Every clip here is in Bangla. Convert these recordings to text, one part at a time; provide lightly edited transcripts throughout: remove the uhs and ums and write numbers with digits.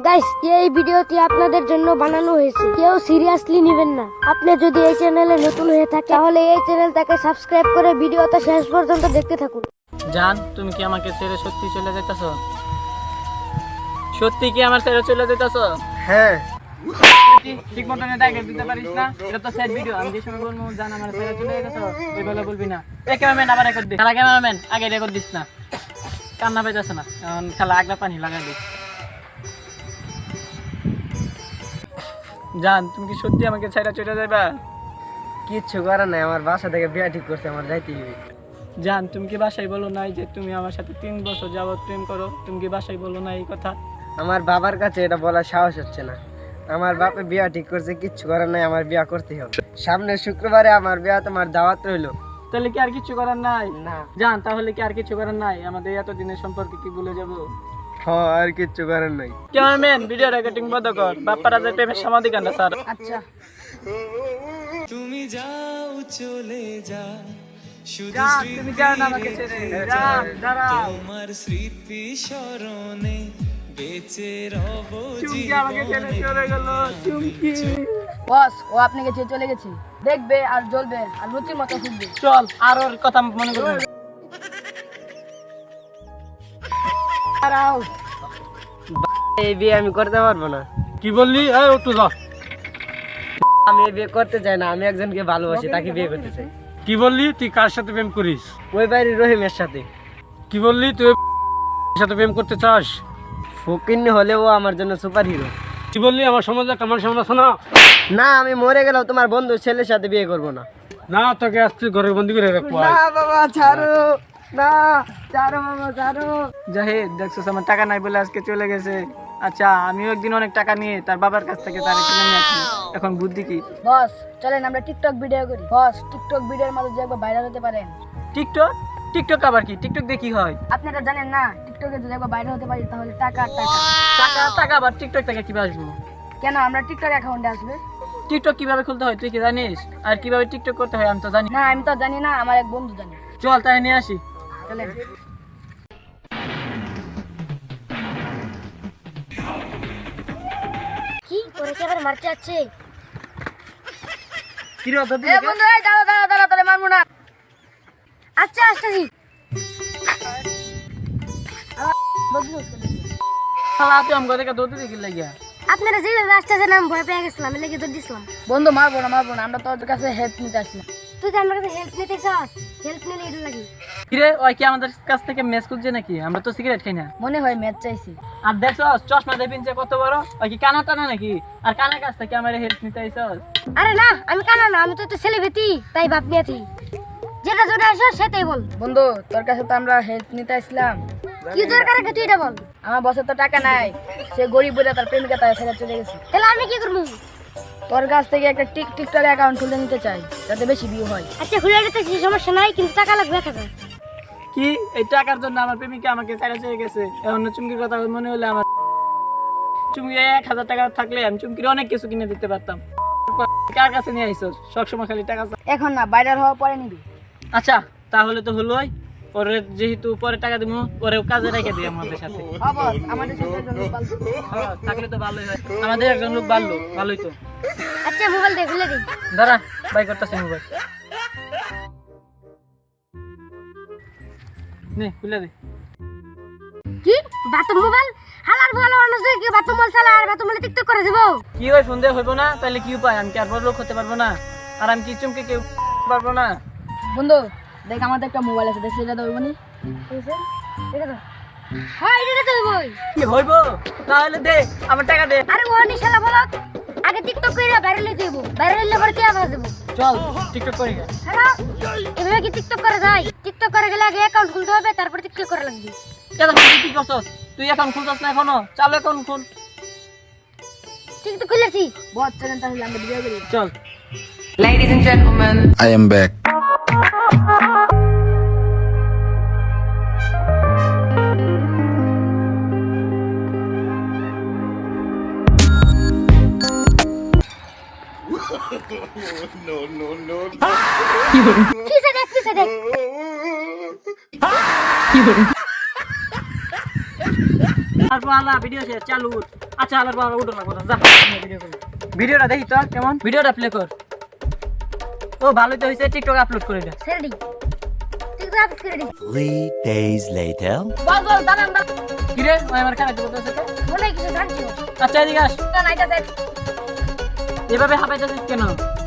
গাইস, এই ভিডিওটি আপনাদের জন্য বানানো হয়েছে, কেউ সিরিয়াসলি নেবেন না। আপনি যদি এই চ্যানেলে নতুন হয়ে থাকে তাহলে এই চ্যানেলটাকে সাবস্ক্রাইব করে ভিডিওটা শেষ পর্যন্ত দেখতে থাকুন। জান, তুমি কি আমাকে ছেড়ে সত্যি চলে যাইতাছো? সত্যি কি আমার ছেড়ে চলে যাইতাছো? হ্যাঁ। ঠিক মতন টাইগার দিতে পারিস না? এটা তো সেট ভিডিও। আমি যে সময় বলবো জান আমার ছেড়ে চলে যাইতাছো, ওই বলে বলবি না। এই ক্যামেরাম্যান আবার রেকর্ড দিস। খেলা ক্যামেরাম্যান আগে রেকর্ড দিস না, কান্না পাইতাছে না। এখন খেলা আগলা পানি লাগাই দিস। জান, তুমি কি সত্যি আমাকে ছেড়ে চলে যাইবা? কিচ্ছু করার নাই, আমার বাসা থেকে বিয়া ঠিক করছে, আমার যাইতেই হবে। জান, তুমি কি বাসায় বলো নাই যে তুমি আমার সাথে 3 বছর যাবত প্রেম করো? তুমি কি বাসায় বলো না এই কথা? আমার বাবার কাছে এটা বলার সাহস হচ্ছে না। আমার বাপে বিয়া ঠিক করছে, কিচ্ছু করার নাই, আমার বিয়া করতেই হবে। সামনের শুক্রবারে আমার বিয়া, তোমার দাওয়াত রইলো। তাহলে কি আর কিছু করার নাই? না। জান, তাহলে কি আর কিছু করার নাই? আমাদের এতদিনের সম্পর্কে কি ভুলে যাবো? হ্যাঁ, আর কিচ্ছু করার নাই। ক্যামেরাম্যান ভিডিও রেকর্ডিং বন্ধ কর। বাপ্পারা যে প্রেমের সমাধি কান্দা স্যার। আচ্ছা, তুমি যাও চলে যা, শুধু জান, তুমি যাও না আমাকে ছেড়ে। জান, দাঁড়াও। তোমার স্মৃতি স্মরণে বেঁচে রব চুমকি আমাকে ছেড়ে চলে গেল। চুমকি। বস, ও আপনাকে ছেড়ে চলে গেছে। দেখবে আর জ্বলবে আর লুচির মতো ফুটবে। চল, আর ওর কথা মনে করবো না। দাঁড়াও। এই বিয়ে আমি করতে পারবো না। কি বললি? এই একটু যা। আমি এই বিয়ে করতে চাই না, আমি একজনকে ভালোবাসি, তাকে বিয়ে করতে চাই। কি বললি? তুই কার সাথে প্রেম করিস? ওই বাড়ির রহিমের সাথে। কি বললি? তুই ওই সাথে প্রেম করতে চাস? ফকিন্নি হলেও ও আমার জন্য সুপার হিরো। কি বললি? আমার সমাজে একটা মান সম্মান আছে না? না, আমি মরে গেলেও তোমার বন্ধু ছেলের সাথে বিয়ে করবো না। না, তোকে আসছি ঘরে বন্দি করে রাখবো। না বাবা, ছাড়ো না, ছাড়ো বাবা, ছাড়ো। জাহিদ, দেখছিস আমার টাকা নাই বলে আজকে চলে গেছে। আচ্ছা, আমিও একদিন অনেক টাকা নিয়ে তার বাবার কাছ থেকে তার কিনে নিয়ে আসি। এখন বুদ্ধি কি? বস, চলেন আমরা টিকটক ভিডিও করি। বস, টিকটক ভিডিওর মাধ্যমে যে একবার ভাইরাল হতে পারেন। টিকটক? টিকটক আবার কি? টিকটক দিয়ে কি হয়? আপনারা জানেন না, টিকটকে যদি একবার ভাইরাল হতে পারি তাহলে টাকা আর টাকা। টাকা টাকা আবার টিকটক থেকে কিভাবে আসবো? কেন, আমরা টিকটক অ্যাকাউন্টে আসবে। টিকটক কিভাবে খুলতে হয় তুই কি জানিস? আর কিভাবে টিকটক করতে হয় আমি তো জানি। না, আমি তো জানি না, আমার এক বন্ধু জানে। চল তাই নিয়ে আসি। চলেন। কি করে কি আবার মারতে যাচ্ছে? কি রে দাদু? এ বন্ধু, এই দাঁড়া দাঁড়া দাঁড়া, তোরে মারবো না। আচ্ছা, আসতেছি। শালা তুই আমগো থেকে দৌড়তে দেখি লাগিয়া। আপনারা যেভাবে আসতেছেন আমি ভয় পেয়ে গেছিলাম, এর লেগে দৌড় দিছিলাম। বন্ধু, মারবো না মারবো না, আমরা তোর কাছে হেল্প নিতে আসলাম। তুই তো আমার কাছে হেল্প নিতে চাস? হেল্প নিলে এটা লাগে। কি রে, ওই কি আমাদের কাছ থেকে মেস খুঁজছে নাকি? আমরা তো সিগারেট খাই না। মনে হয় ম্যাচ চাইছি। আর দেখছো চশমা দিয়ে পিনছে কত বড়? ওই কি কানা টানা নাকি? আর কানের কাছ থেকে আমার হেল্প নিতে আইছস? আরে না, আমি কানা না, আমি তো একটা ছেলেবেতি, তাই বাপ নিয়েছি। যেটা জোরে আসো সেটাই বল। বন্ধু, তোর কাছে তো আমরা হেল্প নিতে আসলাম। কি দরকার আছে তুই এটা বল। আমার বসের তো টাকা নাই, সে গরিব বলে তার প্রেমিকা তার ছেড়ে চলে গেছে। তাহলে আমি কি করবো? তোর কাছ থেকে একটা টিকটক অ্যাকাউন্ট খুলে নিতে চাই, যাতে বেশি ভিউ হয়। আচ্ছা, খুলে নিতে সমস্যা নাই, কিন্তু টাকা লাগবে 1000। কি এই টাকার জন্য আমার প্রেমিকা আমাকে ছেড়ে চলে গেছে? এখন চুমকির কথা মনে হলে আমার চুমকি 1000 টাকা থাকলে আমি চুমকির অনেক কিছু কিনে দিতে পারতাম। কার কাছে নিয়ে আইছস? সবসময় খালি টাকা চাস। এখন না, ভাইরাল হওয়ার পরে নিবি। আচ্ছা, তাহলে তো হলোই। পরে যেহেতু পরে টাকা দিব, পরে কাজে রেখে দিই আমাদের সাথে। বস, আমাদের সাথে একজন লোক পাল্টে। হ্যাঁ, থাকলে তো ভালোই হয়। আমাদের একজন লোক বাড়লো, ভালোই তো। আচ্ছা, মোবাইল দিয়ে খুলে দিই। দাঁড়া, বাই করতেছি মোবাইল। নে খুলে দে। কি বাথরুম মোবাইল? হালার ভালো অনুযায়ী কি বাথরুম মোবাইল চালা আর বাথরুম মোবাইলে টিকটক করে দেব? কি হয়, ফোন দিয়ে হইব না? তাহলে কি উপায়? আমি কি আর বড় লোক হতে পারবো না? আর আমি কি চুমকে কেউ পারবো না? বন্ধু, দেখ আমাদের একটা মোবাইল আছে, দেখ সেটা দেবো নি। এটা তো হ্যাঁ, এটা তো হইবই। কি হইব? তাহলে দে, আমার টাকা দে। আরে ওহনি শালা বলত, আগে টিকটক কইরা ভাইরাল হইতে হইব। ভাইরাল হইলে পরে কি আবার দেব? চল টিকটক করি গা। হ্যাঁ, এভাবে কি টিকটক করা যায়? টিকটক করে গেলে আগে অ্যাকাউন্ট খুলতে হবে, তারপর টিকটক করা লাগবে। কেন তুই কি করছস? তুই এখন খুলছস না এখনো? চালু এখন খুল। টিকটক খুলেছি। বহুত চলেন তাহলে আমরা ভিডিও করি। চল। Ladies and gentlemen, I am back. পিছে দেখ, পিছে দেখ। তারপর আল্লাহ ভিডিও শেষ, চালু। আচ্ছা আলার বাবা উঠো না কথা যা ভিডিও করি ভিডিওটা দেখি তো কেমন ভিডিওটা প্লে কর ও ভালো তো হইছে টিকটক আপলোড করে দে ছেড়ে দি ঠিক আছে আপনি করে দি 3 days later. বল বল দাঁড়ান কি রে ওই আমার খারাপ বলতেছে তো মনে হয় কিছু জানছি আচ্ছা এদিকে আস না নাইটা এভাবে হাঁপাইতেছিস কেন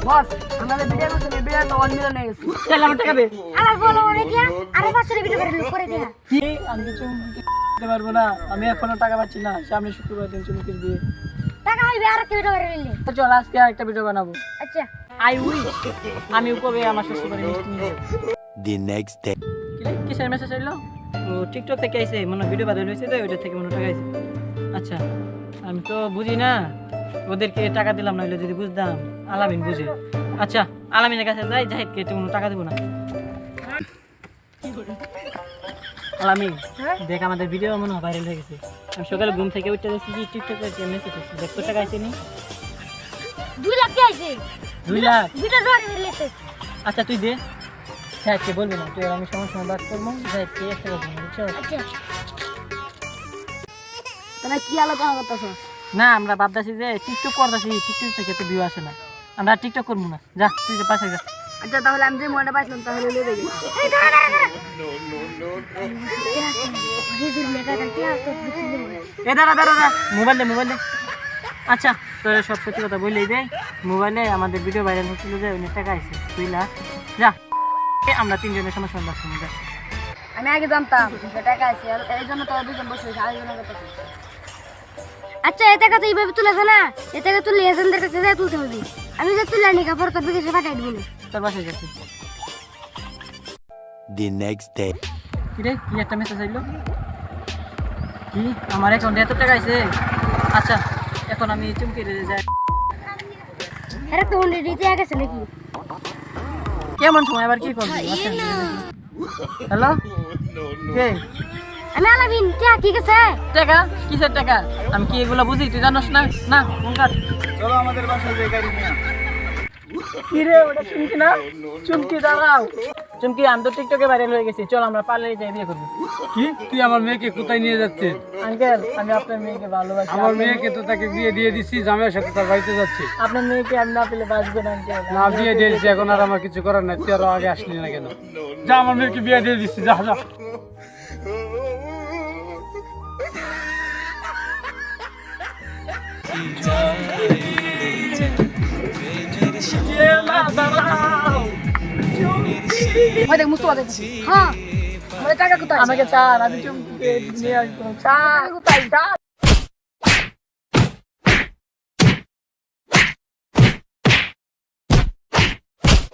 বস আমাদের ভিডিও করতে ভিডিও তো অন মিলন হয়ে গেছে চল আমার টাকা দে আলার বলো অনে দিয়া আরে 500 ভিডিও করে লুক করে দিয়া কি আমি কিছু দিতে পারবো না আমি এখনো টাকা পাচ্ছি না সামনে শুক্রবার দিন চুমকির বিয়ে টাকা হইবে আর কি ভিডিও করে নিলে তো চল আজকে আরেকটা ভিডিও বানাবো আচ্ছা আই উইশ আমি উপরে আমার শ্বশুরবাড়ি মিষ্টি নিয়ে যাবো। The next day. কিসের মেসেজ এলো ও টিকটক থেকে আইছে মনে হয় ভিডিও বানানো হয়েছে তো ওইটা থেকে মনে টাকা আইছে আচ্ছা আমি তো বুঝি না ওদেরকে টাকা দিলাম না হলে যদি বুঝতাম আলামিন বুঝে আচ্ছা আলামিনের কাছে যাই জাহিদকে তো কোনো টাকা দেবো না আলামিন দেখ আমাদের ভিডিও মনে হয় ভাইরাল হয়ে গেছে আমি সকালে ঘুম থেকে উঠে দেখছি কি টিকটকে মেসেজ আসছে দেখ তো টাকা আইছে নি 2 লাখ দিয়ে আইছে 2 লাখ ভিডিও ধরে নিলেছে আচ্ছা তুই দে জাহিদকে বলবি না তুই আর আমি সময় সময় বাদ করবো জাহিদকে 1 টাকা দেবো বুঝছো আচ্ছা তোরা কি আলোচনা করতেছস না আমরা ভাবতেছি যে টিকটক করতেছি টিকটক থেকে তো ভিউ আসে না আমরা টিকটক করবো না যা তুই যে পাশে যা আচ্ছা তাহলে আমি যে মনে পাইছিলাম তাহলে লিয়ে দেখি এই দাঁড়া হিজুর মেটা কি আসতো এ দাঁড়া দাঁড়া দাঁড়া মোবাইল দে আচ্ছা তোর সব সত্যি কথা বললেই দে মোবাইলে আমাদের ভিডিও ভাইরাল হচ্ছিল যে অনেক টাকা আছে 2 লাখ যা আমরা তিনজনের সমস্যা লাগছে না আমি আগে জানতাম যে টাকা আছে এই জন্য তোরা দুজন বসে আলোচনা করতেছিস আচ্ছা এই টাকা তো এইভাবে তুলেছে না এই টাকা তুলে এজেন্টদের কাছে যাই তুলতে হবে আমি যে তুলে আনি কাপড় তোর বিকাশে পাঠাই দিব তোর বাসায় যাচ্ছি The next day. কি রে কি একটা মেসেজ আইলো কি আমার অ্যাকাউন্টে এত টাকা আছে আচ্ছা এখন আমি চুমকি যাই আরে তো উনি দিতে গেছে নাকি কেমন সময় আবার কি করবি আচ্ছা হ্যালো কে আমি আলামিন ঠিক আছে টাকা কিসের টাকা আমি কি এগুলো বুঝি তুই জানোস না না ফোন কাট চলো আমাদের বাসায় যাই গাড়ি নিয়ে কি রে ওটা চুমকি না চুমকি দাঁড়াও চুমকি আমি তো টিকটকে ভাইরাল হয়ে গেছি চল আমরা পার্লারে যাই বিয়ে করবো কি তুই আমার মেয়েকে কোথায় নিয়ে যাচ্ছিস? আঙ্কেল আমি আপনার মেয়েকে ভালোবাসি আমার মেয়েকে তো তাকে বিয়ে দিয়ে দিচ্ছি, জামাইয়ের সাথে তার বাড়িতে যাচ্ছি। আপনার মেয়েকে আমি না পেলে বাঁচবো না আঙ্কেল না বিয়ে দিয়ে দিচ্ছি, এখন আর আমার কিছু করার নাই। তুই আরো আগে আসলি না কেন? যা, আমার মেয়েকে বিয়ে দিয়ে দিচ্ছি, যা যা। ওই দেখ মুস্তফা দেখ হ্যাঁ আমাদের টাকা কোথায় আমাকে চার আমি চুমকিকে নিয়ে আসবো চার কোথায়